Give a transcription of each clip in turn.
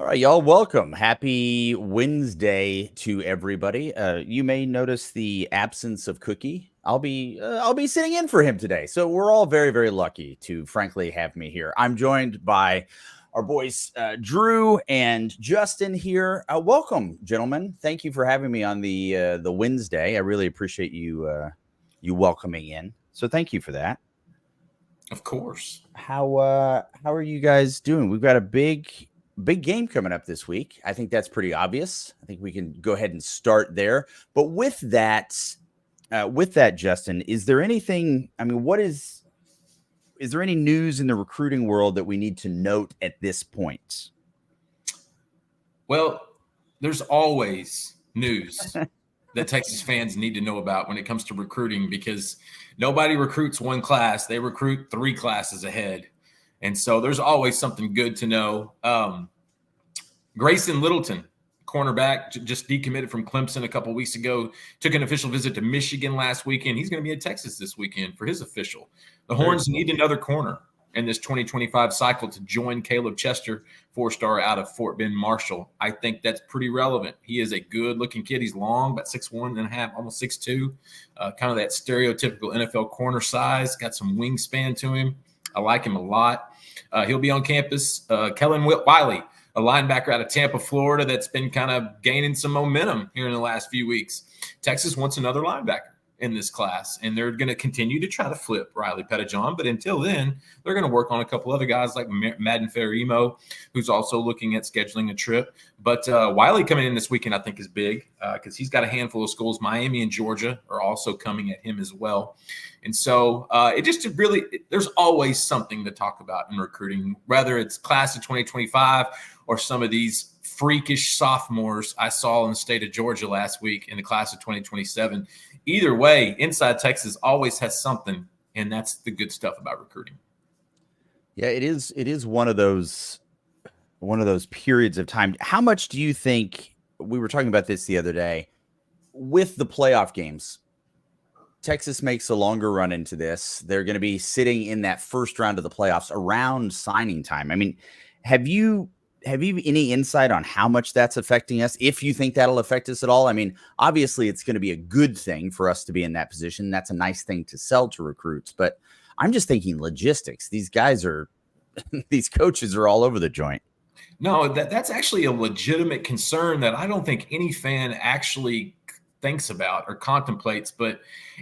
All right, y'all. Welcome. Happy Wednesday to everybody. You may notice the absence of Cookie. I'll be sitting in for him today. So we're all very, very lucky to, frankly, have me here. I'm joined by our boys Drew and Justin here. Welcome, gentlemen. Thank you for having me on the Wednesday. I really appreciate you welcoming in. So thank you for that. Of course. How are you guys doing? We've got a big game coming up this week. I think that's pretty obvious. I think we can go ahead and start there. But with that, Justin, is there anything? I mean, is there any news in the recruiting world that we need to note at this point? Well, there's always news that Texas fans need to know about when it comes to recruiting, because nobody recruits one class. They recruit 3 classes ahead. And so there's always something good to know. Grayson Littleton, cornerback, just decommitted from Clemson a couple weeks ago, took an official visit to Michigan last weekend. He's going to be in Texas this weekend for his official. The Horns need another corner in this 2025 cycle to join Caleb Chester, 4-star out of Fort Bend Marshall. I think that's pretty relevant. He is a good-looking kid. He's long, about 6'1.5", almost 6'2", kind of that stereotypical NFL corner size, got some wingspan to him. I like him a lot. He'll be on campus. Kellen Wiley, a linebacker out of Tampa, Florida, that's been kind of gaining some momentum here in the last few weeks. Texas wants another linebacker in this class, and they're going to continue to try to flip Riley Pettijohn. But until then, they're going to work on a couple other guys like Madden Ferrimo, who's also looking at scheduling a trip. But Wiley coming in this weekend, I think, is big because he's got a handful of schools. Miami and Georgia are also coming at him as well. And so there's always something to talk about in recruiting, whether it's class of 2025 or some of these freakish sophomores I saw in the state of Georgia last week in the class of 2027. Either way, Inside Texas always has something, and that's the good stuff about recruiting. Yeah, it is one of those periods of time. How much do you think, we were talking about this the other day, with the playoff games, Texas makes a longer run into this. They're going to be sitting in that first round of the playoffs around signing time. I mean, have you any insight on how much that's affecting us? If you think that'll affect us at all? I mean, obviously it's going to be a good thing for us to be in that position. That's a nice thing to sell to recruits, but I'm just thinking logistics. These coaches are all over the joint. No, that's actually a legitimate concern that I don't think any fan actually thinks about or contemplates.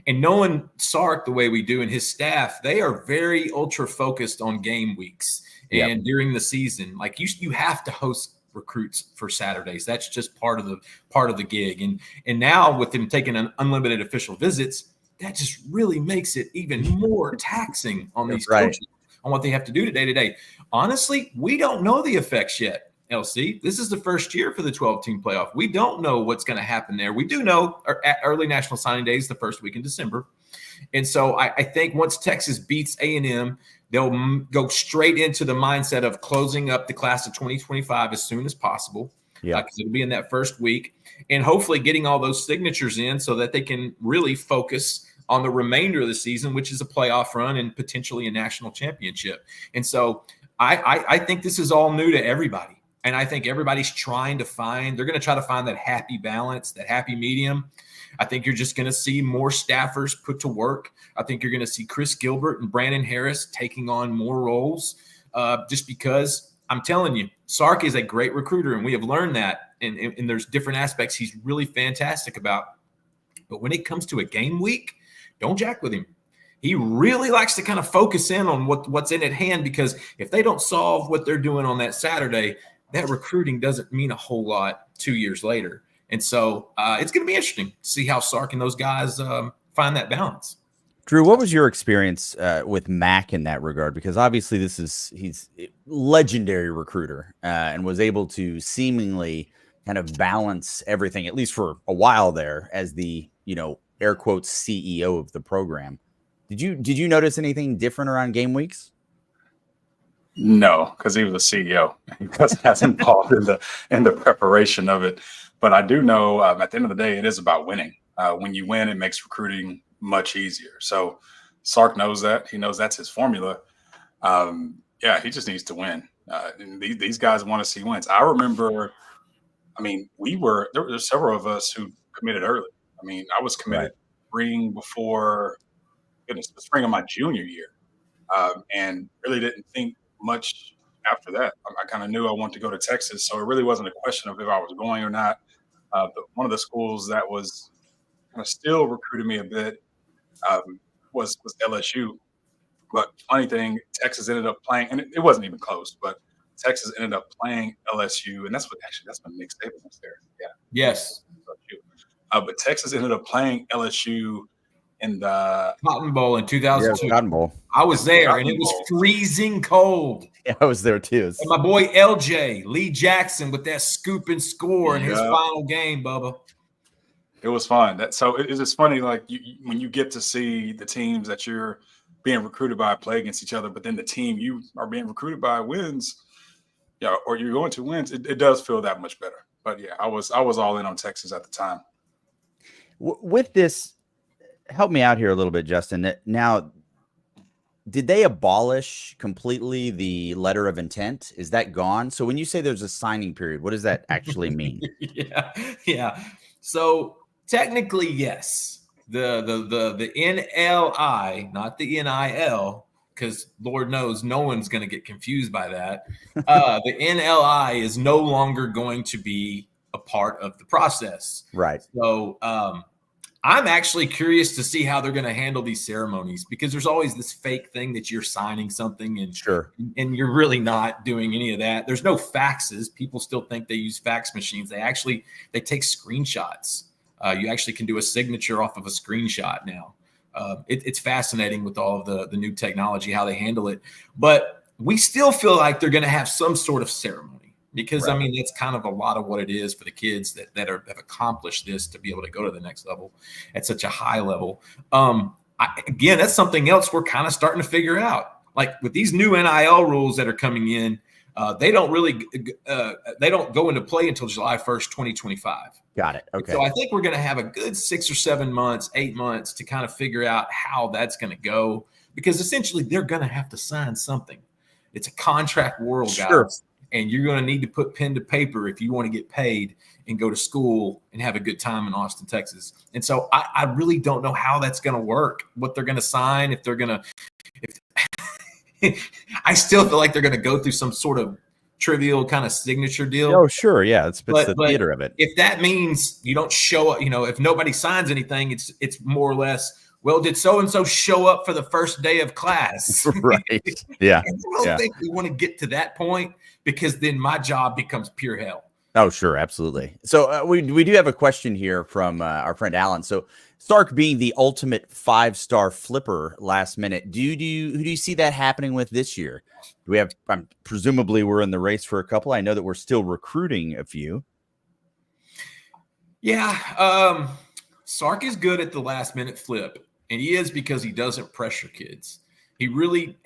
And knowing Sark the way we do and his staff, they are very ultra focused on game weeks. And during the season, like you have to host recruits for Saturdays. That's just part of the gig. And now with them taking unlimited official visits, that just really makes it even more taxing on these coaches on what they have to do day to day. Honestly, we don't know the effects yet, LC. This is the first year for the 12-team playoff. We don't know what's going to happen there. We do know at early National Signing Day is the first week in December. And so I think once Texas beats A&M, they'll go straight into the mindset of closing up the class of 2025 as soon as possible. Because it'll be in that first week, and hopefully getting all those signatures in so that they can really focus on the remainder of the season, which is a playoff run and potentially a national championship. And so I think this is all new to everybody. And I think everybody's they're going to try to find that happy balance, that happy medium. I think you're just going to see more staffers put to work. I think you're going to see Chris Gilbert and Brandon Harris taking on more roles just because I'm telling you, Sark is a great recruiter, and we have learned that. And there's different aspects he's really fantastic about. But when it comes to a game week, don't jack with him. He really likes to kind of focus in on what's in at hand, because if they don't solve what they're doing on that Saturday, that recruiting doesn't mean a whole lot 2 years later. And so it's going to be interesting to see how Sark and those guys find that balance. Drew, what was your experience with Mac in that regard? Because obviously he's a legendary recruiter and was able to seemingly kind of balance everything, at least for a while there, as the, air quotes, CEO of the program. Did you notice anything different around game weeks? No, because he was a CEO. He wasn't as involved in the preparation of it. But I do know at the end of the day, it is about winning. When you win, it makes recruiting much easier. So Sark knows that. He knows that's his formula. He just needs to win. And these guys want to see wins. I remember, I mean, there were several of us who committed early. I mean, I was Right. committed spring before, goodness, the spring of my junior year, and really didn't think much after that. I kind of knew I wanted to go to Texas, so it really wasn't a question of if I was going or not. But one of the schools that was kind of still recruited me a bit was LSU. But funny thing, Texas ended up playing, and it wasn't even close. But Texas ended up playing LSU, and that's when Nick Saban was there. Yeah, Yes. but Texas ended up playing LSU in the Cotton Bowl in Yeah, 2002. Cotton Bowl. I was there, and Cotton it was Bowl. freezing cold. Yeah, I was there too. And my boy LJ Lee Jackson with that scoop and score in his Yeah. final game, Bubba. It was fun. It's just funny, like when you get to see the teams that you're being recruited by play against each other, but then the team you are being recruited by wins, yeah, or you're going to wins. It does feel that much better. But yeah, I was all in on Texas at the time. With this, help me out here a little bit, Justin. Now, did they abolish completely the letter of intent? Is that gone? So when you say there's a signing period, what does that actually mean? Yeah. So technically, yes. The NLI, not the NIL, because Lord knows no one's going to get confused by that. The NLI is no longer going to be a part of the process. Right. So I'm actually curious to see how they're going to handle these ceremonies, because there's always this fake thing that you're signing something and you're really not doing any of that. There's no faxes. People still think they use fax machines. They take screenshots. You actually can do a signature off of a screenshot now. It's fascinating with all of the new technology, how they handle it. But we still feel like they're going to have some sort of ceremony, because, right. I mean, that's kind of a lot of what it is for the kids that have accomplished this to be able to go to the next level at such a high level. Again, that's something else we're kind of starting to figure out. Like with these new NIL rules that are coming in, they don't go into play until July 1st, 2025. Got it. Okay. So I think we're going to have a good 6 or 7 months, 8 months to kind of figure out how that's going to go, because essentially they're going to have to sign something. It's a contract world, guys, and you're going to need to put pen to paper if you want to get paid and go to school and have a good time in Austin, Texas. And so I really don't know how that's going to work, what they're going to sign, if they're going to I still feel like they're going to go through some sort of trivial kind of signature deal. Oh, sure. Yeah. It's the theater of it. If that means you don't show up, if nobody signs anything, it's more or less, well, did so-and-so show up for the first day of class? Right. Yeah. And I don't think we want to get to that point, because then my job becomes pure hell. Oh, sure. Absolutely. So we do have a question here from our friend Alan. So Sark being the ultimate 5-star flipper last minute, who do you see that happening with this year? Do we have, presumably we're in the race for a couple. I know that we're still recruiting a few. Yeah. Sark is good at the last minute flip, and he is because he doesn't pressure kids. He's really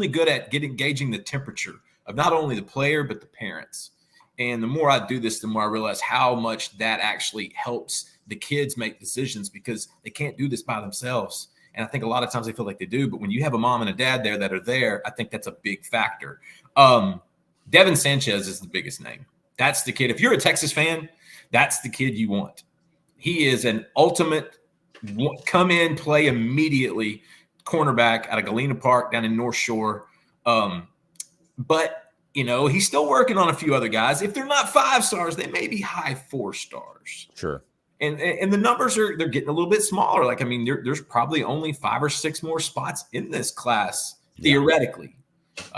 good at gauging the temperature of not only the player, but the parents. And the more I do this, the more I realize how much that actually helps the kids make decisions, because they can't do this by themselves. And I think a lot of times they feel like they do, but when you have a mom and a dad there that are there, I think that's a big factor. Devin Sanchez is the biggest name. That's the kid. If you're a Texas fan, that's the kid you want. He is an ultimate come in, play immediately cornerback out of Galena Park down in North Shore. But he's still working on a few other guys. If they're not 5 stars, they may be high 4 stars. Sure. And the numbers they're getting a little bit smaller. Like, I mean, there's probably only 5 or 6 more spots in this class, theoretically.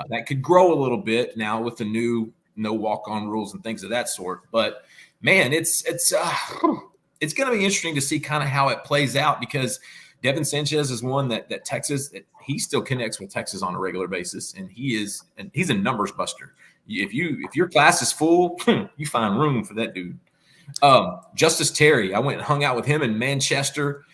That could grow a little bit now with the new no walk-on rules and things of that sort. But man, it's going to be interesting to see kind of how it plays out, because Devin Sanchez is one that Texas, he still connects with Texas on a regular basis, and he's a numbers buster. If your class is full, you find room for that dude. Justice Terry, I went and hung out with him in Manchester,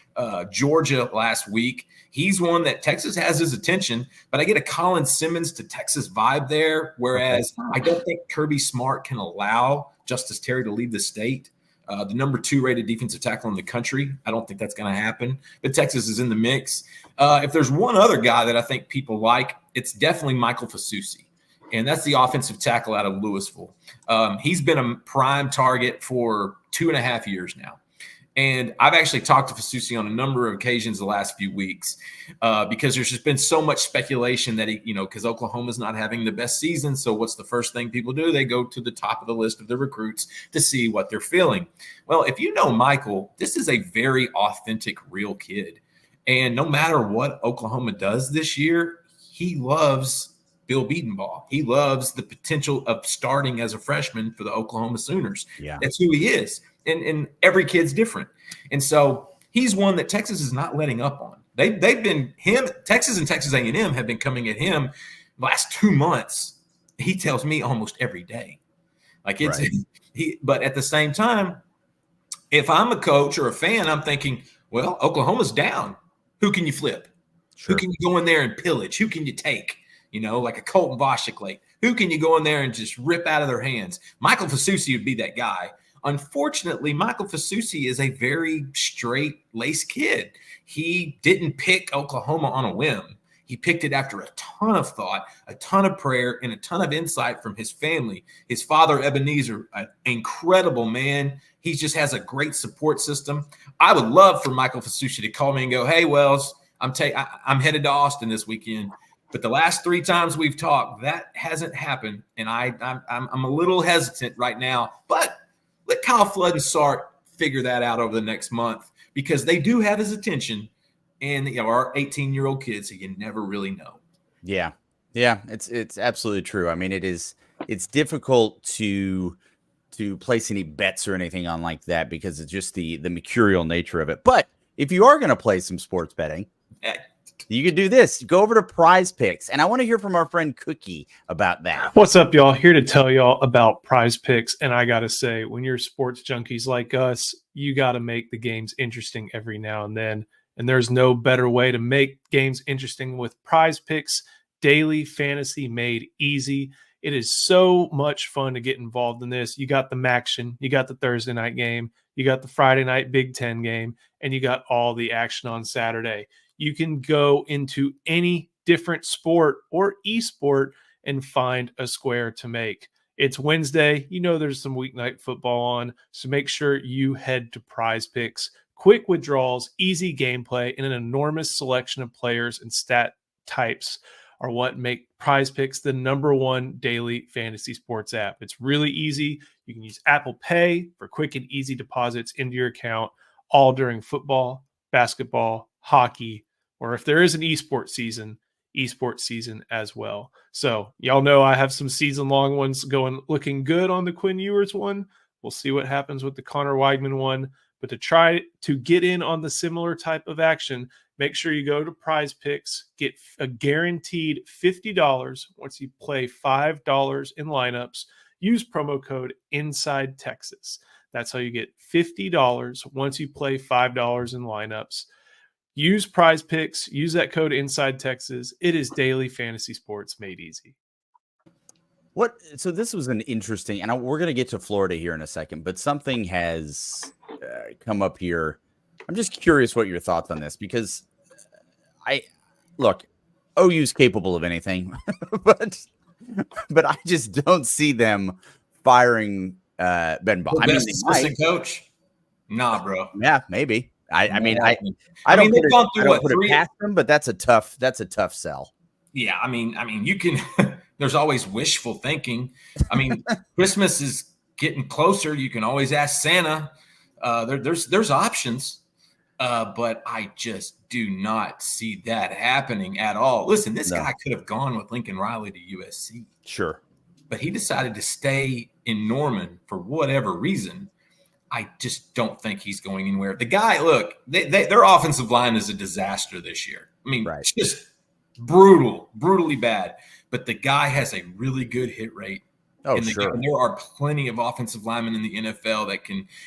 Georgia last week. He's one that Texas has his attention, but I get a Colin Simmons to Texas vibe there, whereas I don't think Kirby Smart can allow Justice Terry to leave the state. The number 2 rated defensive tackle in the country. I don't think that's going to happen, but Texas is in the mix. If there's one other guy that I think people like, it's definitely Michael Fasusi. and that's the offensive tackle out of Louisville. He's been a prime target for 2.5 years now. And I've actually talked to Fasusi on a number of occasions the last few weeks because there's just been so much speculation that because Oklahoma's not having the best season. So what's the first thing people do? They go to the top of the list of the recruits to see what they're feeling. Well, if you know Michael, this is a very authentic, real kid. And no matter what Oklahoma does this year, he loves Bill Beatonbaugh. He loves the potential of starting as a freshman for the Oklahoma Sooners. Yeah. That's who he is. And every kid's different. And so he's one that Texas is not letting up on. They've been Texas and Texas A&M have been coming at him the last 2 months. He tells me almost every day. Like it's right. But at the same time, if I'm a coach or a fan, I'm thinking, well, Oklahoma's down. Who can you flip? Sure. Who can you go in there and pillage? Who can you take? Like a Colton Voshik late. Who can you go in there and just rip out of their hands? Michael Fasusi would be that guy. Unfortunately, Michael Fasusi is a very straight-laced kid. He didn't pick Oklahoma on a whim. He picked it after a ton of thought, a ton of prayer, and a ton of insight from his family. His father, Ebenezer, an incredible man. He just has a great support system. I would love for Michael Fasusi to call me and go, hey, Wells, I'm headed to Austin this weekend. But the last 3 times we've talked, that hasn't happened, and I'm a little hesitant right now. But let Kyle Flood and Sark figure that out over the next month because they do have his attention, and our 18-year-old kids, so you never really know. Yeah, it's absolutely true. I mean, it's difficult to place any bets or anything on like that because it's just the mercurial nature of it. But if you are going to play some sports betting, you could do this. Go over to Prize Picks, and I want to hear from our friend Cookie about that. What's up, y'all? Here to tell y'all about Prize Picks, and I got to say, when you're sports junkies like us, you got to make the games interesting every now and then, and there's no better way to make games interesting with Prize Picks daily fantasy made easy. It is so much fun to get involved in this. You got the Maction, you got the Thursday night game, you got the Friday night Big Ten game, and you got all the action on Saturday. You can go into any different sport or esport and find a square to make. It's Wednesday. There's some weeknight football on, so make sure you head to Prize Picks. Quick withdrawals, easy gameplay, and an enormous selection of players and stat types are what make Prize Picks the #1 daily fantasy sports app. It's really easy. You can use Apple Pay for quick and easy deposits into your account, all during football, basketball, hockey, or if there is an esports season as well. So y'all know I have some season-long ones looking good on the Quinn Ewers one. We'll see what happens with the Connor Weigman one. But to try to get in on the similar type of action, make sure you go to Prize Picks, get a guaranteed $50 once you play $5 in lineups. Use promo code Inside Texas. That's how you get $50 once you play $5 in lineups. Use Prize Picks. Use that code Inside Texas. It is daily fantasy sports made easy. So this was an interesting, and we're going to get to Florida here in a second, but something has come up here. I'm just curious what your thoughts on this, because OU's capable of anything, but I just don't see them firing Ben Ball. Assistant coach? Nah, bro. Yeah, maybe. I don't put it past them, but that's a tough sell. Yeah, I mean, you can. There's always wishful thinking. I mean, Christmas is getting closer. You can always ask Santa. There's options, but I just do not see that happening at all. Listen, this guy could have gone with Lincoln Riley to USC. Sure, but he decided to stay in Norman for whatever reason. I just don't think he's going anywhere. The guy, look, their offensive line is a disaster this year. I mean, just brutally bad. But the guy has a really good hit rate. Oh, sure. There are plenty of offensive linemen in the NFL that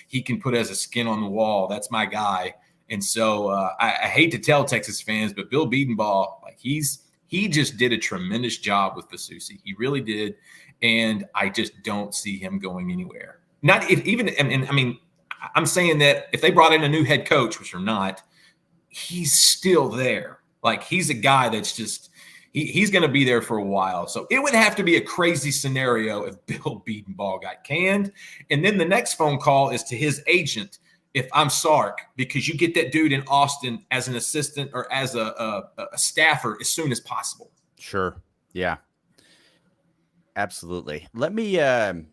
he can put as a skin on the wall. That's my guy. And so I hate to tell Texas fans, but Bill Beatonbaugh, he just did a tremendous job with Fasusi. He really did. And I just don't see him going anywhere. I'm saying that if they brought in a new head coach, which they're not, he's still there. Like, he's a guy that's just, he's going to be there for a while. So it would have to be a crazy scenario if Bill Bedenbaugh got canned. And then the next phone call is to his agent. If I'm Sark, because you get that dude in Austin as an assistant or as a staffer as soon as possible. Sure. Yeah. Absolutely. Let me, as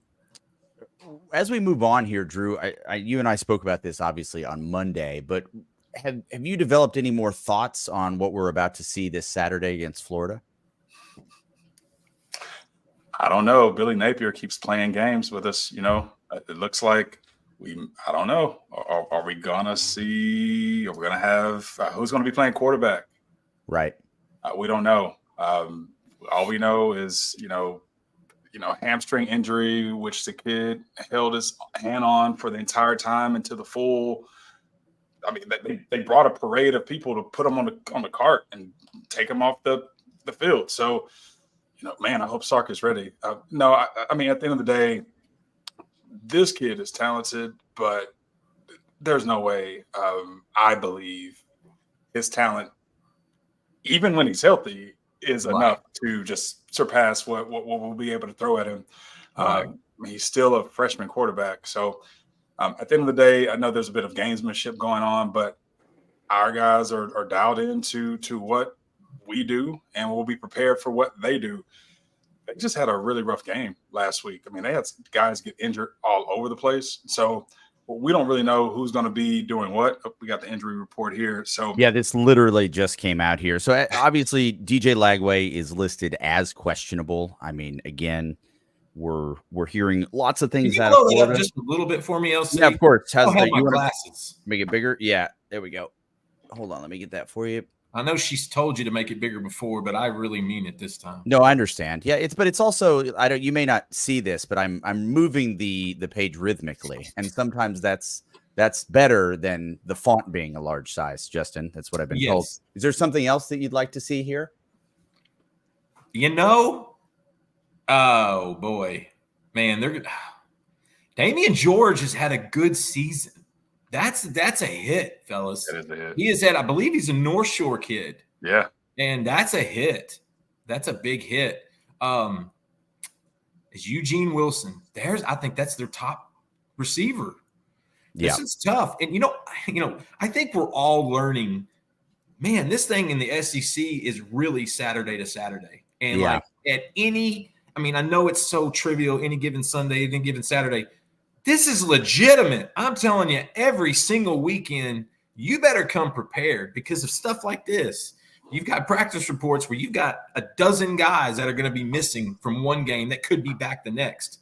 we move on here, Drew, you and I spoke about this obviously on Monday, but have you developed any more thoughts on what we're about to see this Saturday against Florida? I don't know. Billy Napier keeps playing games with us. You know, it looks like I don't know. Are we gonna see? Are we gonna have who's gonna be playing quarterback? Right. We don't know. All we know is hamstring injury, which the kid held his hand on for the entire time until the full. I mean, they brought a parade of people to put him on the cart and take him off the field. So, man, I hope Sark is ready. No, I mean, at the end of the day, this kid is talented, but there's no way I believe his talent, even when he's healthy, is enough to just surpass what we'll be able to throw at him. He's still a freshman quarterback. So at the end of the day, I know there's a bit of gamesmanship going on, but our guys are dialed into what we do, and we'll be prepared for what they do. They just had a really rough game last week. I mean, they had guys get injured all over the place. So we don't really know who's going to be doing what. We got the injury report here. So yeah, this literally just came out here. So obviously DJ Lagway is listed as questionable. I mean, again, we're hearing lots of things. Can you blow that up just a little bit for me, LC? Yeah, of course. I don't have my glasses. Make it bigger? Yeah, there we go. Hold on, let me get that for you. I know she's told you to make it bigger before, but I really mean it this time. No, I understand. Yeah, it's also you may not see this, but I'm moving the page rhythmically, and sometimes that's better than the font being a large size, Justin. That's what I've been told. Is there something else that you'd like to see here? Oh boy, man, they're Damian George has had a good season. That's a hit, fellas. That is a hit. He is I believe he's a North Shore kid. Yeah. And that's a hit. That's a big hit. Is Eugene Wilson. I think that's their top receiver. This is tough. And I think we're all learning, man, this thing in the SEC is really Saturday to Saturday. And like I know it's so trivial, any given Sunday, any given Saturday. This is legitimate. I'm telling you, every single weekend, you better come prepared because of stuff like this. You've got practice reports where you've got a dozen guys that are going to be missing from one game that could be back the next.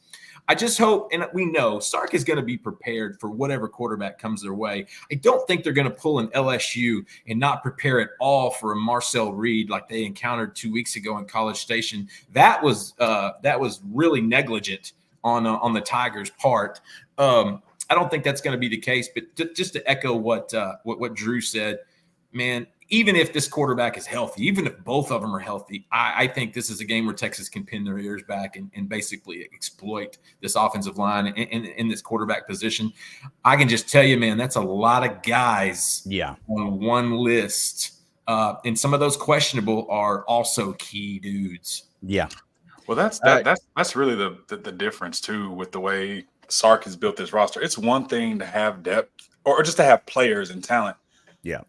I just hope, and we know Sark is going to be prepared for whatever quarterback comes their way. I don't think they're going to pull an LSU and not prepare at all for a Marcel Reed like they encountered 2 weeks ago in College Station. That was really negligent on the Tigers' part. I don't think that's going to be the case, but just to echo what Drew said, man, even if this quarterback is healthy, even if both of them are healthy, I think this is a game where Texas can pin their ears back and basically exploit this offensive line in this quarterback position. I can just tell you, man, that's a lot of guys on one list. And some of those questionable are also key dudes. Yeah. Well, that's really the difference too with the way Sark has built this roster. It's one thing to have depth or just to have players and talent. Yeah.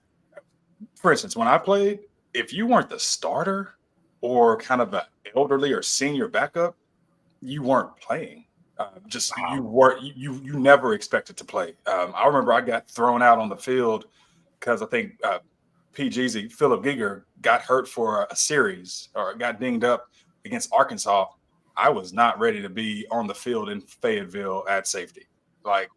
For instance, when I played, if you weren't the starter or kind of an elderly or senior backup, you weren't playing. You never expected to play. I remember I got thrown out on the field because I think PGZ Philip Giger got hurt for a series or got dinged up against Arkansas. I was not ready to be on the field in Fayetteville at safety. Like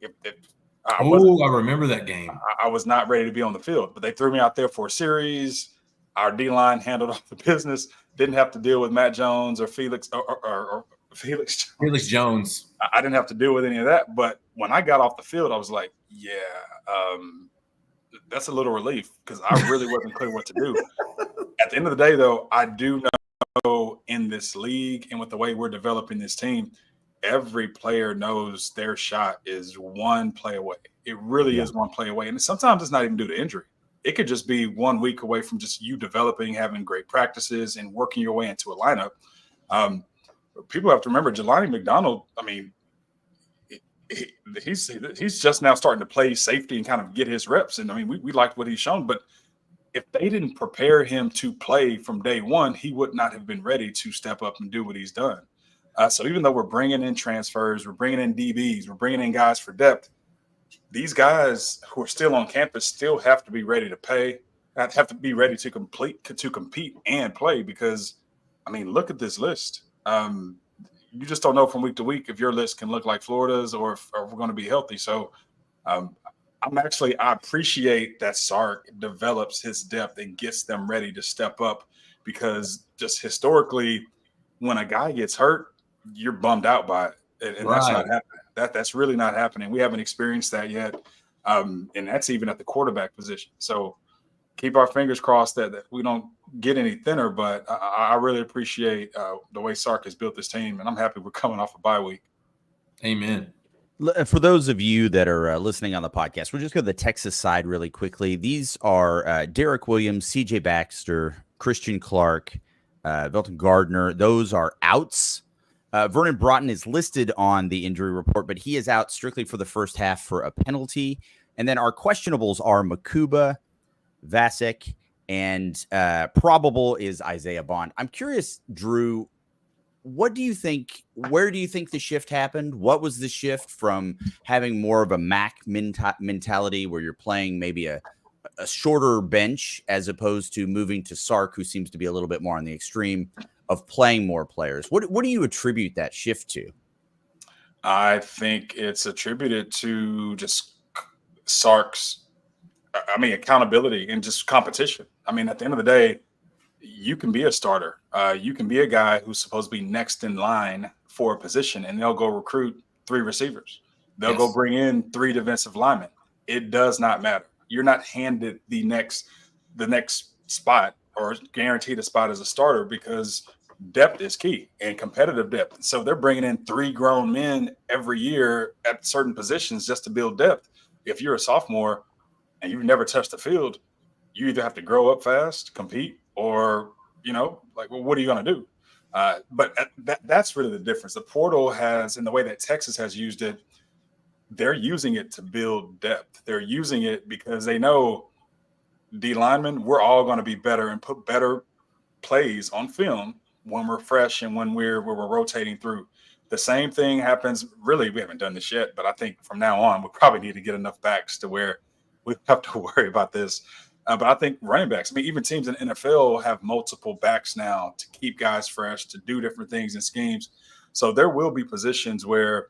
I remember that game. I was not ready to be on the field, but they threw me out there for a series. Our D-line handled all the business. Didn't have to deal with Matt Jones or Felix or Felix Jones. Felix Jones. I didn't have to deal with any of that. But when I got off the field, I was like, that's a little relief because I really wasn't clear what to do. At the end of the day, though, I do know in this league and with the way we're developing this team, every player knows their shot is one play away. It really is one play away. And sometimes it's not even due to injury. it could just be 1 week away from just you developing, having great practices, and working your way into a lineup. People have to remember Jelani McDonald. I mean, he's just now starting to play safety and kind of get his reps. And I mean, we liked what he's shown, but if they didn't prepare him to play from day one, he would not have been ready to step up and do what he's done. So even though we're bringing in transfers, we're bringing in DBs, we're bringing in guys for depth, these guys who are still on campus still have to be ready to pay, have to be ready to compete and play. Because, I mean, look at this list. You just don't know from week to week if your list can look like Florida's or if we're going to be healthy. So I appreciate that Sark develops his depth and gets them ready to step up, because just historically, when a guy gets hurt, you're bummed out by it. And that's not happening. That's really not happening. We haven't experienced that yet. And that's even at the quarterback position. So keep our fingers crossed that we don't get any thinner, but I really appreciate the way Sark has built this team, and I'm happy we're coming off a bye week. Amen. For those of you that are listening on the podcast, we'll just go to the Texas side really quickly. These are Derek Williams, CJ Baxter, Christian Clark, Velton Gardner. Those are outs. Vernon Broughton is listed on the injury report, but he is out strictly for the first half for a penalty. And then our questionables are Makuba, Vasek, and probable is Isaiah Bond. I'm curious, Drew, what do you think? Where do you think the shift happened? What was the shift from having more of a MAC mentality where you're playing maybe a shorter bench as opposed to moving to Sark, who seems to be a little bit more on the extreme of playing more players? What do you attribute that shift to? I think it's attributed to just Sark's, accountability and just competition. I mean, at the end of the day, you can be a starter. You can be a guy who's supposed to be next in line for a position, and they'll go recruit 3 receivers. They'll go bring in 3 defensive linemen. It does not matter. You're not handed the next spot or guaranteed a spot as a starter, because depth is key and competitive depth. So they're bringing in 3 grown men every year at certain positions just to build depth. If you're a sophomore and you've never touched the field, you either have to grow up fast, compete, or, what are you going to do? But that's really the difference. The portal has, in the way that Texas has used it, they're using it to build depth. They're using it because they know D linemen, we're all going to be better and put better plays on film when we're fresh and when we're rotating through. The same thing happens. Really, we haven't done this yet, but I think from now on, we probably need to get enough backs to where we have to worry about this. But I think running backs, even teams in the NFL have multiple backs now to keep guys fresh, to do different things and schemes. So there will be positions where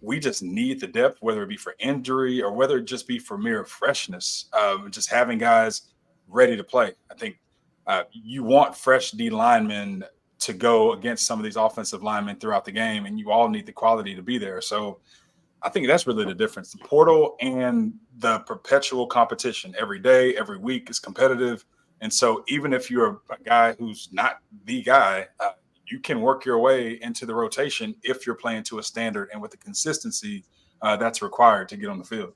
we just need the depth, whether it be for injury or whether it just be for mere freshness, just having guys ready to play. I think you want fresh D linemen to go against some of these offensive linemen throughout the game, and you all need the quality to be there. So I think that's really the difference. The portal and the perpetual competition every day, every week is competitive. And so even if you're a guy who's not the guy, you can work your way into the rotation if you're playing to a standard and with the consistency that's required to get on the field.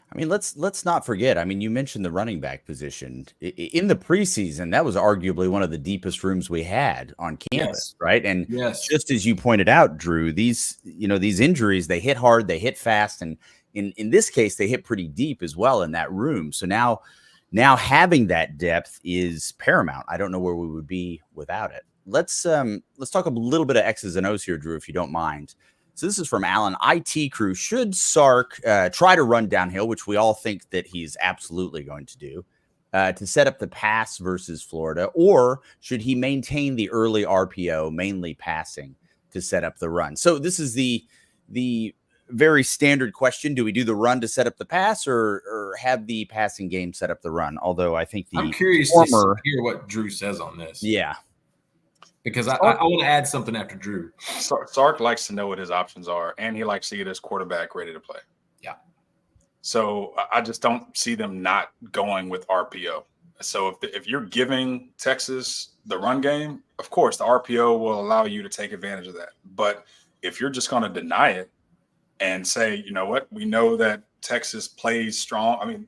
I mean, let's not forget. I mean, you mentioned the running back position in the preseason. That was arguably one of the deepest rooms we had on campus, right? And just as you pointed out, Drew, these injuries, they hit hard, they hit fast, and in this case, they hit pretty deep as well in that room. So now having that depth is paramount. I don't know where we would be without it. Let's talk a little bit of X's and O's here, Drew, if you don't mind. So this is from Alan. IT crew, should Sark try to run downhill, which we all think that he's absolutely going to do, to set up the pass versus Florida, or should he maintain the early RPO, mainly passing, to set up the run? So this is the very standard question. Do we do the run to set up the pass, or have the passing game set up the run? Although I think I'm curious to hear what Drew says on this. Yeah. Because I want to add something after Drew. Sark likes to know what his options are, and he likes to get his quarterback ready to play. Yeah. So I just don't see them not going with RPO. So if you're giving Texas the run game, of course, the RPO will allow you to take advantage of that. But if you're just going to deny it and say, you know what, we know that Texas plays strong,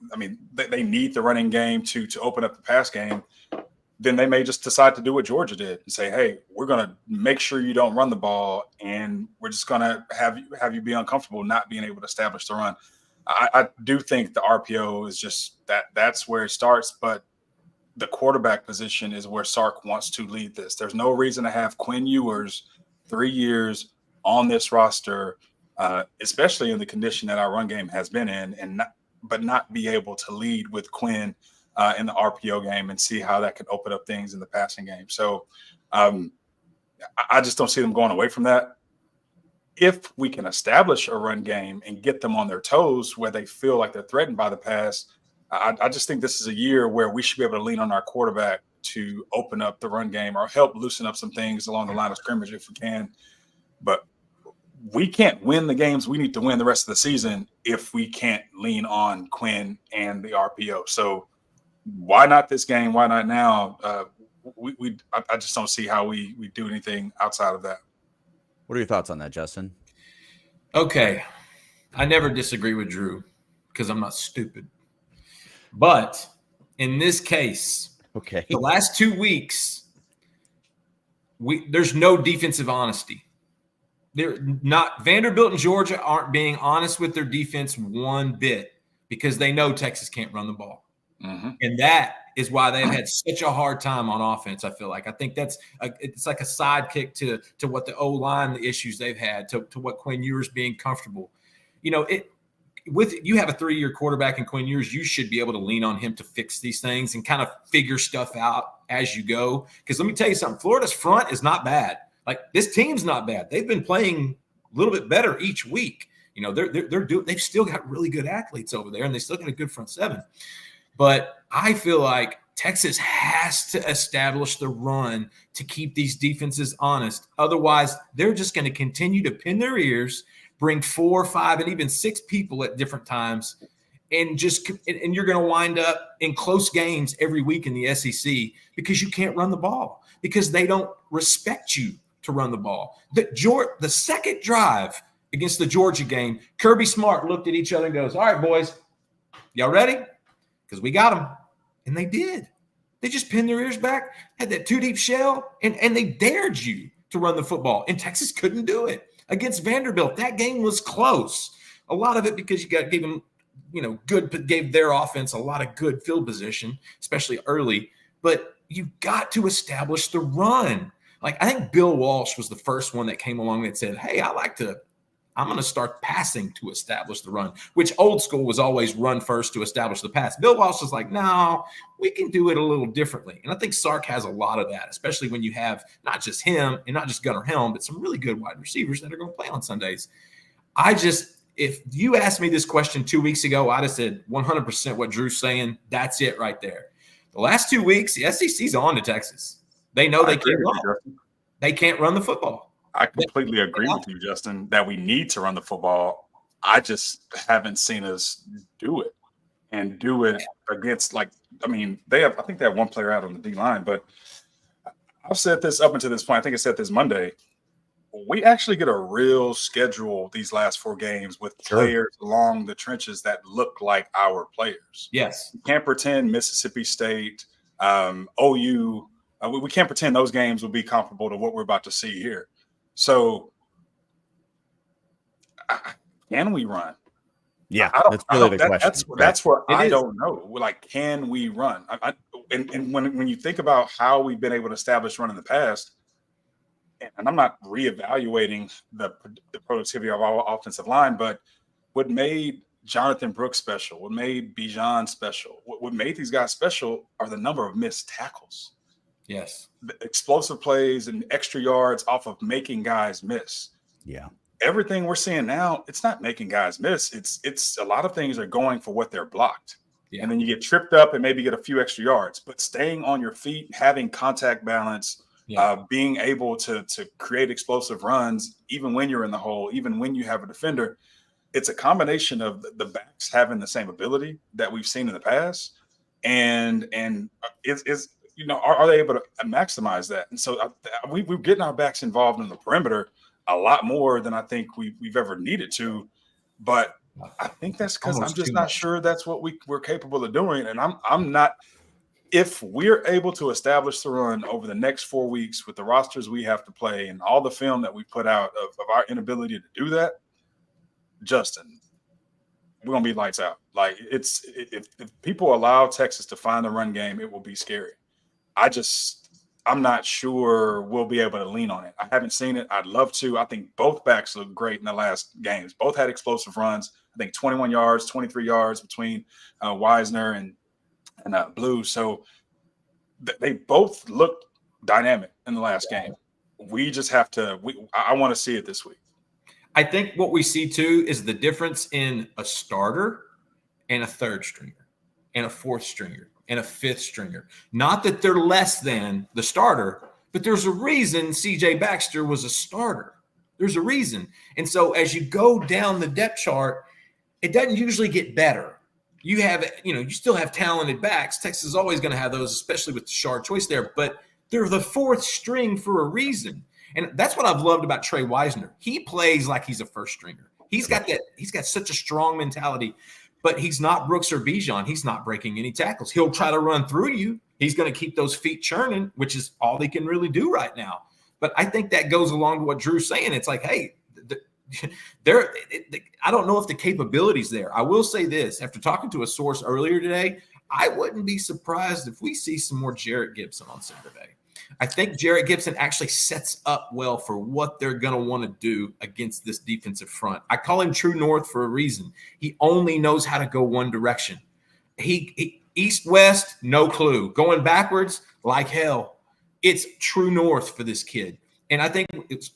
they need the running game to open up the pass game, then they may just decide to do what Georgia did and say, hey, we're going to make sure you don't run the ball, and we're just going to have you be uncomfortable not being able to establish the run. I do think the RPO is just that's where it starts, but the quarterback position is where Sark wants to lead this. There's no reason to have Quinn Ewers 3 years on this roster, especially in the condition that our run game has been in, but not be able to lead with Quinn in the RPO game and see how that can open up things in the passing game. So I just don't see them going away from that. If we can establish a run game and get them on their toes where they feel like they're threatened by the pass, I just think this is a year where we should be able to lean on our quarterback to open up the run game or help loosen up some things along the line of scrimmage if we can. But we can't win the games we need to win the rest of the season if we can't lean on Quinn and the RPO. So why not this game? Why not now? I just don't see how we do anything outside of that. What are your thoughts on that, Justin? Okay. I never disagree with Drew because I'm not stupid. But in this case, okay, the last 2 weeks, there's no defensive honesty. Vanderbilt and Georgia aren't being honest with their defense one bit because they know Texas can't run the ball. Mm-hmm. And that is why they've had such a hard time on offense. I feel like it's like a sidekick to what the O-line, the issues they've had, to what Quinn Ewers being comfortable. You have a 3-year quarterback in Quinn Ewers, you should be able to lean on him to fix these things and kind of figure stuff out as you go. Because let me tell you something, Florida's front is not bad. Like, this team's not bad. They've been playing a little bit better each week. They've still got really good athletes over there, and they still got a good front seven. But I feel like Texas has to establish the run to keep these defenses honest. Otherwise, they're just going to continue to pin their ears, bring 4, 5, and even 6 people at different times, and you're going to wind up in close games every week in the SEC because you can't run the ball, because they don't respect you to run the ball. The second drive against the Georgia game, Kirby Smart looked at each other and goes, all right, boys, y'all ready? Because we got them. And they did. They just pinned their ears back, had that 2-deep shell, and they dared you to run the football. And Texas couldn't do it. Against Vanderbilt, that game was close. A lot of it because gave their offense a lot of good field position, especially early. But you got to establish the run. Like, I think Bill Walsh was the first one that came along that said, hey, I'm going to start passing to establish the run, which old school was always run first to establish the pass. Bill Walsh was like, no, we can do it a little differently. And I think Sark has a lot of that, especially when you have not just him and not just Gunnar Helm, but some really good wide receivers that are going to play on Sundays. If you asked me this question 2 weeks ago, I'd have said 100% what Drew's saying. That's it right there. The last 2 weeks, the SEC's on to Texas. They know they can't run. They can't run the football. I completely agree with you, Justin, that we need to run the football. I just haven't seen us do it against, I think they have one player out on the D line, but I've said this up until this point. I think I said this Monday. We actually get a real schedule these last 4 games with players along the trenches that look like our players. Yes. We can't pretend Mississippi State, OU, we can't pretend those games will be comparable to what we're about to see here. So, can we run? Yeah, that's really the question. That's where I don't know. Like, can we run? And when you think about how we've been able to establish run in the past, and I'm not reevaluating the productivity of our offensive line, but what made Jonathan Brooks special, what made Bijan special, what made these guys special are the number of missed tackles. Yes. The explosive plays and extra yards off of making guys miss. Yeah. Everything we're seeing now, it's not making guys miss. It's a lot of things are going for what they're blocked. Yeah. And then you get tripped up and maybe get a few extra yards. But staying on your feet, having contact balance, being able to create explosive runs, even when you're in the hole, even when you have a defender, it's a combination of the backs having the same ability that we've seen in the past. And is are they able to maximize that? And so we're getting our backs involved in the perimeter a lot more than I think we've ever needed to. But I think that's because I'm Almost just too not much. sure that's what we're capable of doing. And I'm not. If we're able to establish the run over the next 4 weeks with the rosters we have to play and all the film that we put out of our inability to do that, Justin, we're gonna be lights out. Like if people allow Texas to find the run game, it will be scary. I'm not sure we'll be able to lean on it. I haven't seen it. I'd love to. I think both backs look great in the last games. Both had explosive runs. I think 21 yards, 23 yards between Wisner and Blue. So they both looked dynamic in the last game. We just have to. I want to see it this week. I think what we see too is the difference in a starter and a third stringer and a fourth stringer and a fifth stringer. Not that they're less than the starter, but there's a reason CJ Baxter was a starter. There's a reason. And so as you go down the depth chart, it doesn't usually get better. You have, you still have talented backs. Texas is always going to have those, especially with the Shard choice there, but they're the fourth string for a reason. And that's what I've loved about Trey Wisner. He plays like he's a first stringer. He's got such a strong mentality, but he's not Brooks or Bijan. He's not breaking any tackles. He'll try to run through you. He's going to keep those feet churning, which is all they can really do right now. But I think that goes along to what Drew's saying. It's like, hey, I don't know if the capability's there. I will say this. After talking to a source earlier today, I wouldn't be surprised if we see some more Jarrett Gibson on Saturday. I think Jarrett Gibson actually sets up well for what they're going to want to do against this defensive front. I call him True North for a reason. He only knows how to go one direction. He east-west, no clue. Going backwards, like hell. It's True North for this kid. And I think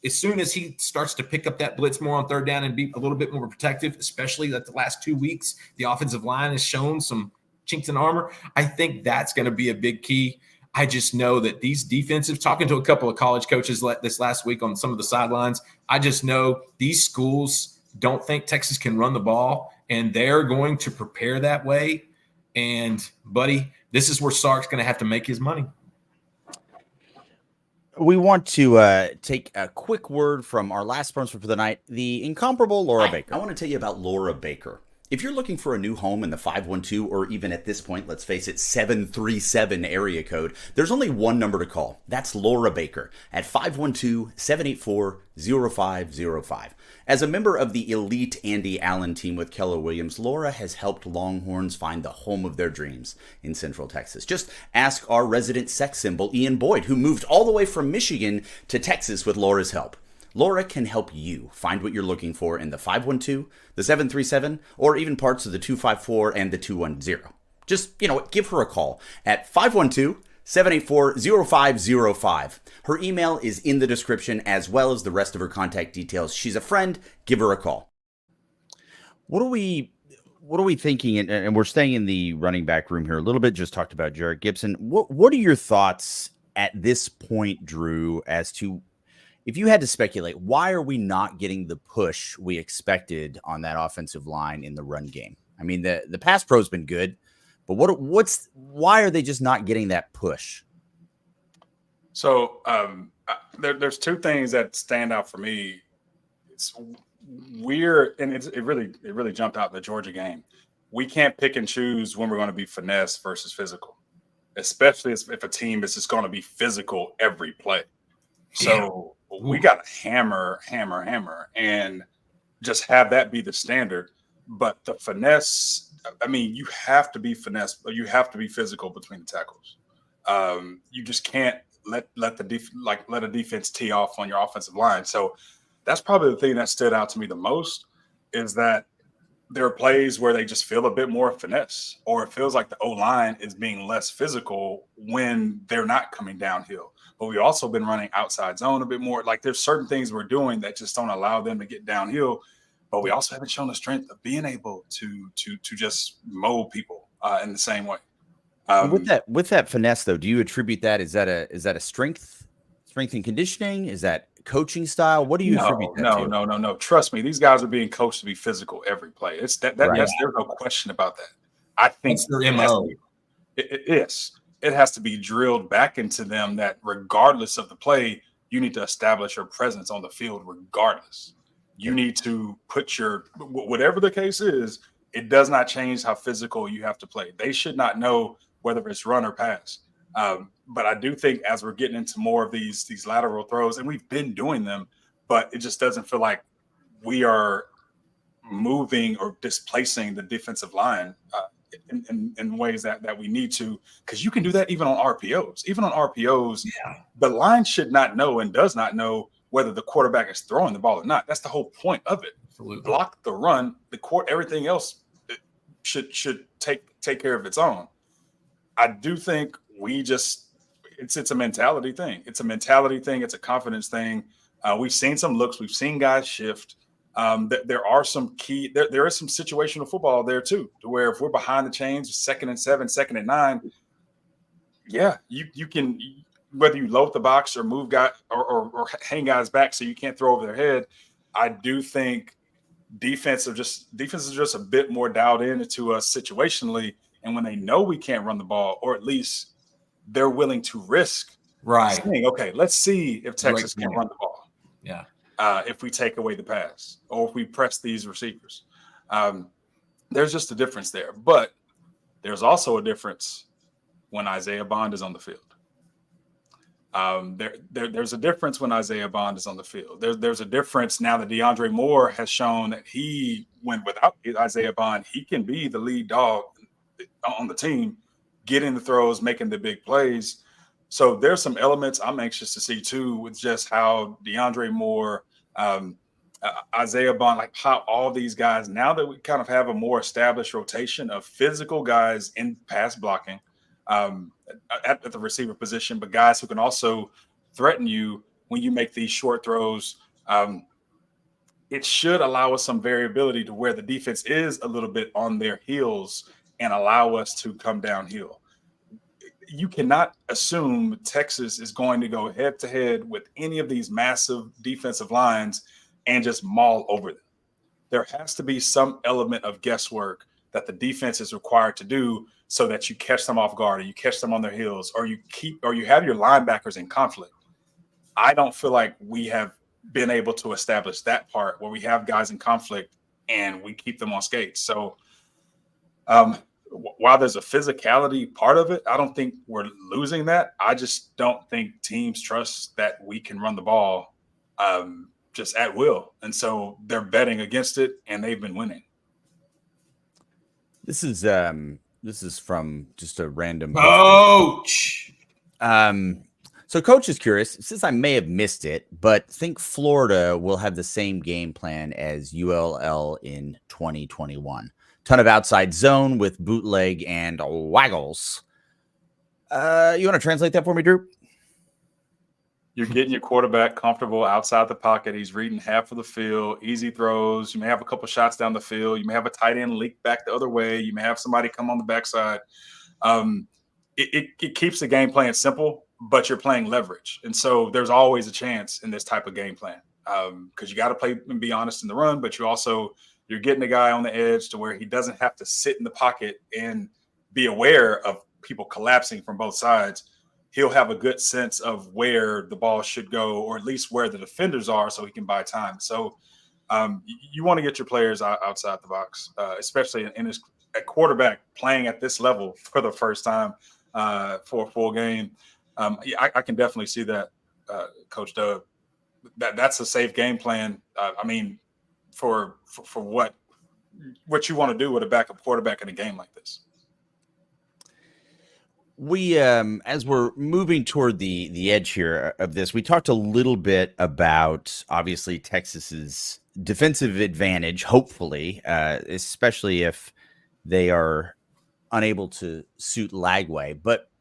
as soon as he starts to pick up that blitz more on third down and be a little bit more protective, especially that the last 2 weeks, the offensive line has shown some chinks in armor, I think that's going to be a big key. I just know that these defensive, talking to a couple of college coaches this last week on some of the sidelines, I just know these schools don't think Texas can run the ball, and they're going to prepare that way. And, buddy, this is where Sark's going to have to make his money. We want to take a quick word from our last sponsor for the night, the incomparable Laura Baker. I want to tell you about Laura Baker. If you're looking for a new home in the 512 or even at this point, let's face it, 737 area code, there's only one number to call. That's Laura Baker at 512-784-0505. As a member of the elite Andy Allen team with Keller Williams, Laura has helped Longhorns find the home of their dreams in Central Texas. Just ask our resident sex symbol, Ian Boyd, who moved all the way from Michigan to Texas with Laura's help. Laura can help you find what you're looking for in the 512, the 737, or even parts of the 254 and the 210. Just, give her a call at 512-784-0505. Her email is in the description as well as the rest of her contact details. She's a friend. Give her a call. What are we thinking? And we're staying in the running back room here a little bit. Just talked about Jarrett Gibson. What are your thoughts at this point, Drew, as to if you had to speculate, why are we not getting the push we expected on that offensive line in the run game? I mean, the pass pro's been good, but why are they just not getting that push? So there's two things that stand out for me. It's weird, and it really jumped out in the Georgia game. We can't pick and choose when we're going to be finesse versus physical, especially if a team is just going to be physical every play. So we got to hammer, and just have that be the standard. But the finesse, I mean, you have to be finesse, but you have to be physical between the tackles. You just can't let a defense tee off on your offensive line. So that's probably the thing that stood out to me the most, is that there are plays where they just feel a bit more finesse, or it feels like the O-line is being less physical when they're not coming downhill. But we've also been running outside zone a bit more. Like, there's certain things we're doing that just don't allow them to get downhill. But we also haven't shown the strength of being able to just mold people in the same way. With that finesse, though, do you attribute that? Is that a strength and conditioning? Is that coaching style? What do you attribute that to? No. Trust me, these guys are being coached to be physical every play. It's that right. There's no question about that. I think that's their MO. It is. It has to be drilled back into them that regardless of the play, you need to establish your presence on the field regardless. You need to put your whatever the case is. It does not change how physical you have to play. They should not know whether it's run or pass. But I do think as we're getting into more of these lateral throws, and we've been doing them, but it just doesn't feel like we are moving or displacing the defensive line in ways that we need to, because you can do that even on RPOs. Even on RPOs, the line should not know and does not know whether the quarterback is throwing the ball or not. That's the whole point of it. Absolutely. Block the run, everything else should take care of its own. I do think it's a mentality thing. It's a mentality thing. It's a confidence thing. We've seen some looks. We've seen guys shift. There are some there is some situational football there too, to where if we're behind the chains, 2nd and 7, 2nd and 9, you can, whether you load the box or move guys or hang guys back so you can't throw over their head. I do think defense is just a bit more dialed into us situationally, and when they know we can't run the ball, or at least they're willing to risk saying, okay, let's see if Texas can run the ball. Yeah. If we take away the pass or if we press these receivers. There's just a difference there. But there's also a difference when Isaiah Bond is on the field. There's a difference when Isaiah Bond is on the field. There's a difference now that DeAndre Moore has shown that when without Isaiah Bond, he can be the lead dog on the team, getting the throws, making the big plays. So there's some elements I'm anxious to see too, with just how DeAndre Moore, Isaiah Bond, like how all these guys, now that we kind of have a more established rotation of physical guys in pass blocking at the receiver position, but guys who can also threaten you when you make these short throws. It should allow us some variability to where the defense is a little bit on their heels and allow us to come downhill. You cannot assume Texas is going to go head to head with any of these massive defensive lines and just maul over them. There has to be some element of guesswork that the defense is required to do so that you catch them off guard, or you catch them on their heels, or you have your linebackers in conflict. I don't feel like we have been able to establish that part where we have guys in conflict and we keep them on skates. So while there's a physicality part of it, I don't think we're losing that. I just don't think teams trust that we can run the ball just at will. And so they're betting against it, and they've been winning. This is from just a random Coach. So Coach is curious, since I may have missed it, but think Florida will have the same game plan as ULL in 2021. Ton of outside zone with bootleg and waggles. You want to translate that for me, Drew? You're getting your quarterback comfortable outside the pocket. He's reading half of the field, easy throws. You may have a couple shots down the field. You may have a tight end leak back the other way. You may have somebody come on the backside. It keeps the game plan simple, but you're playing leverage. And so there's always a chance in this type of game plan because you got to play and be honest in the run, but you're getting a guy on the edge to where he doesn't have to sit in the pocket and be aware of people collapsing from both sides. He'll have a good sense of where the ball should go, or at least where the defenders are, so he can buy time. So you want to get your players outside the box, especially in a quarterback playing at this level for the first time for a full game. I can definitely see that, Coach Doug. That's a safe game plan. For what you want to do with a backup quarterback in a game like this. We, as we're moving toward the edge here of this, we talked a little bit about obviously Texas's defensive advantage, hopefully, especially if they are unable to suit Lagway. But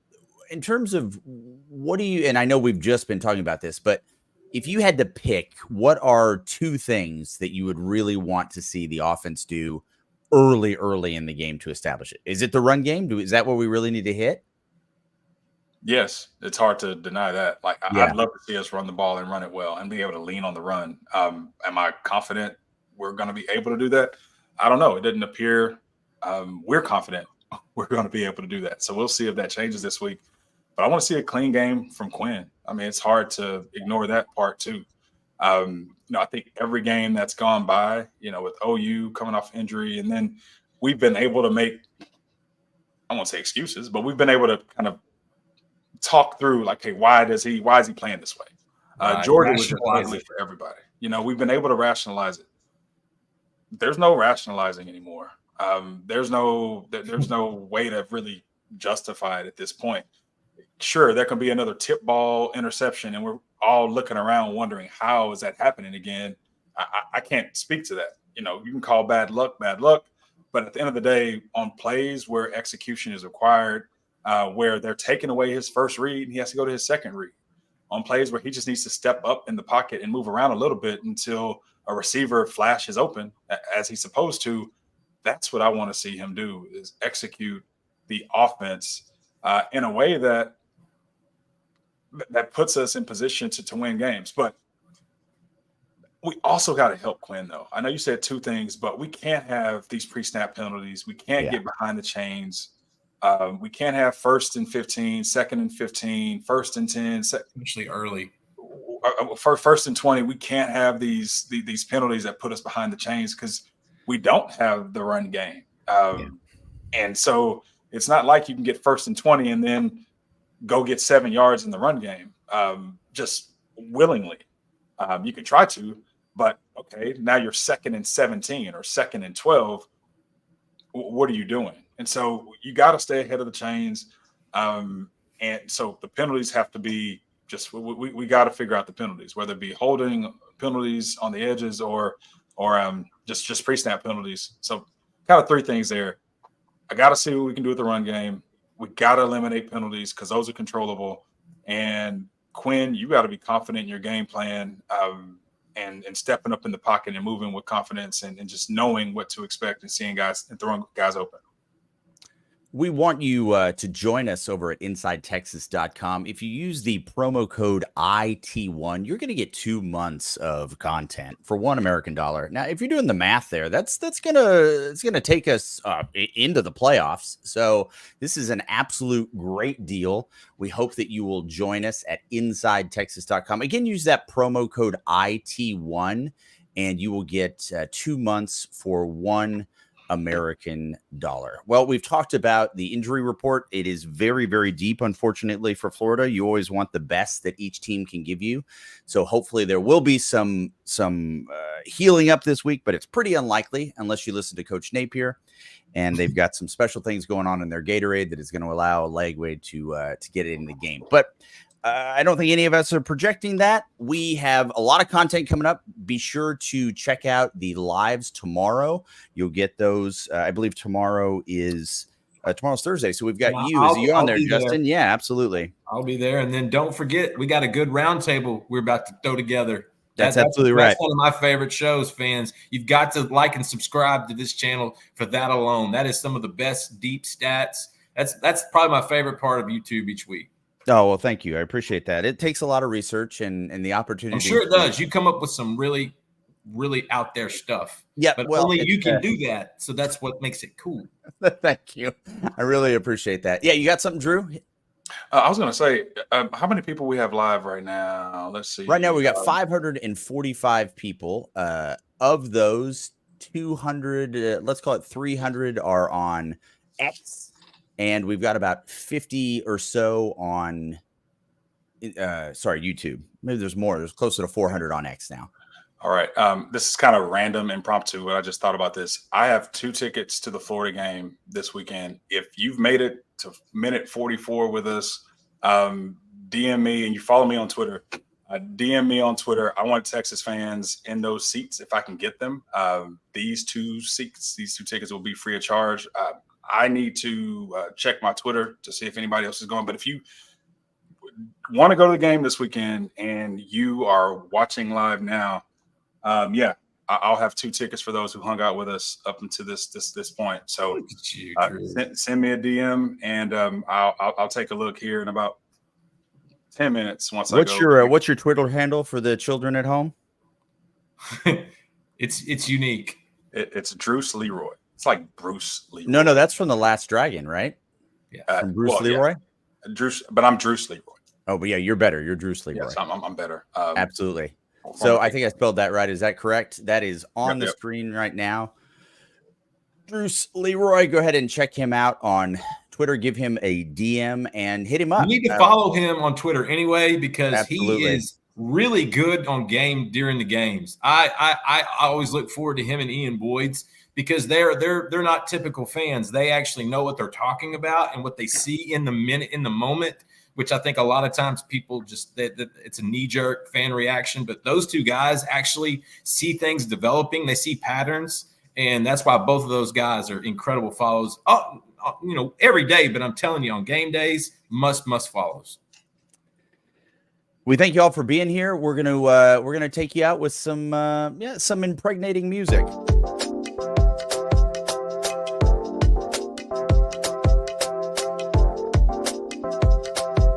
in terms of and I know we've just been talking about this, but if you had to pick, what are two things that you would really want to see the offense do early in the game to establish it? Is it the run game? Is that what we really need to hit? Yes, it's hard to deny that. I'd love to see us run the ball and run it well and be able to lean on the run. Am I confident we're going to be able to do that? I don't know. It didn't appear we're confident we're going to be able to do that. So we'll see if that changes this week. But I want to see a clean game from Quinn. I mean, it's hard to ignore that part too. I think every game that's gone by, with OU coming off injury, and then we've been able to make, I won't say excuses, but we've been able to kind of talk through like, hey, why is he playing this way? Right. Georgia was just Rationalize ugly it. for everybody. We've been able to rationalize it. There's no rationalizing anymore. There's no way to really justify it at this point. Sure, there can be another tip ball interception, and we're all looking around wondering how is that happening again. I can't speak to that. You can call bad luck, but at the end of the day, on plays where execution is required, where they're taking away his first read and he has to go to his second read, on plays where he just needs to step up in the pocket and move around a little bit until a receiver flashes open as he's supposed to. That's what I want to see him do, is execute the offense in a way that puts us in position to win games. But we also got to help Quinn, though. I know you said two things, but we can't have these pre-snap penalties. We can't get behind the chains. We can't have 1st and 15, 2nd and 15, 1st and 10, especially early. For 1st and 20. We can't have these penalties that put us behind the chains because we don't have the run game. And so it's not like you can get 1st and 20 and then go get 7 yards in the run game just willingly. You can try to, but okay, now you're 2nd and 17 or 2nd and 12. What are you doing? And so you got to stay ahead of the chains. And so the penalties have to be just, we got to figure out the penalties, whether it be holding penalties on the edges or just pre-snap penalties. So kind of three things there. I got to see what we can do with the run game. We got to eliminate penalties because those are controllable. And Quinn, you got to be confident in your game plan and stepping up in the pocket and moving with confidence and just knowing what to expect and seeing guys and throwing guys open. We want you to join us over at InsideTexas.com. If you use the promo code IT1, you're going to get 2 months of content for $1 American dollar. Now, if you're doing the math there, it's gonna take us into the playoffs. So this is an absolute great deal. We hope that you will join us at InsideTexas.com. Again, use that promo code IT1, and you will get 2 months for $1 American dollar. Well, we've talked about the injury report. It is very, very deep, unfortunately, for Florida. You always want the best that each team can give you. So hopefully there will be some healing up this week, but it's pretty unlikely unless you listen to Coach Napier. And they've got some special things going on in their Gatorade that is going to allow Legway to get it in the game. But I don't think any of us are projecting that. We have a lot of content coming up. Be sure to check out the lives tomorrow. You'll get those. I believe tomorrow's Thursday. So we've got you. Is you on there, Justin? Yeah, absolutely. I'll be there. And then don't forget, we got a good roundtable we're about to throw together. That's absolutely right. That's one of my favorite shows, fans. You've got to like and subscribe to this channel for that alone. That is some of the best deep stats. That's probably my favorite part of YouTube each week. Oh, well, thank you. I appreciate that. It takes a lot of research and the opportunity. I'm sure it does. You come up with some really, really out there stuff. Yeah, but only you can do that. So that's what makes it cool. Thank you. I really appreciate that. Yeah, you got something, Drew? I was going to say, how many people we have live right now? Let's see. Right now we got 545 people. Of those, 200, let's call it 300 are on X. And we've got about 50 or so on, YouTube. Maybe there's more. There's closer to 400 on X now. All right. This is kind of random, impromptu, but I just thought about this. I have 2 tickets to the Florida game this weekend. If you've made it to minute 44 with us, DM me, and you follow me on Twitter. DM me on Twitter. I want Texas fans in those seats if I can get them. These 2 tickets will be free of charge. I need to check my Twitter to see if anybody else is going. But if you want to go to the game this weekend and you are watching live now, I'll have 2 tickets for those who hung out with us up until this point. So send me a DM and I'll take a look here in about 10 minutes. What's your Twitter handle for the children at home? It's unique. It's Druce Leroy. It's like Bruce Leroy. No, that's from The Last Dragon, right? Yeah. From Bruce Leroy? Yeah. But I'm Druce Leroy. Oh, but yeah, you're better. You're Druce Leroy. Yes, I'm better. Absolutely. So I think I spelled that right. Is that correct? That is on the Yep. screen right now. Bruce Leroy, go ahead and check him out on Twitter. Give him a DM and hit him up. You need to follow him on Twitter anyway, because Absolutely. he is really good on during the games. I always look forward to him and Ian Boyd's, because they're not typical fans. They actually know what they're talking about and what they see in the moment, which I think a lot of times people just that it's a knee-jerk fan reaction. But those two guys actually see things developing. They see patterns, and that's why both of those guys are incredible follows. Every day, but I'm telling you, on game days, must follows. We thank you all for being here. We're gonna take you out with some impregnating music.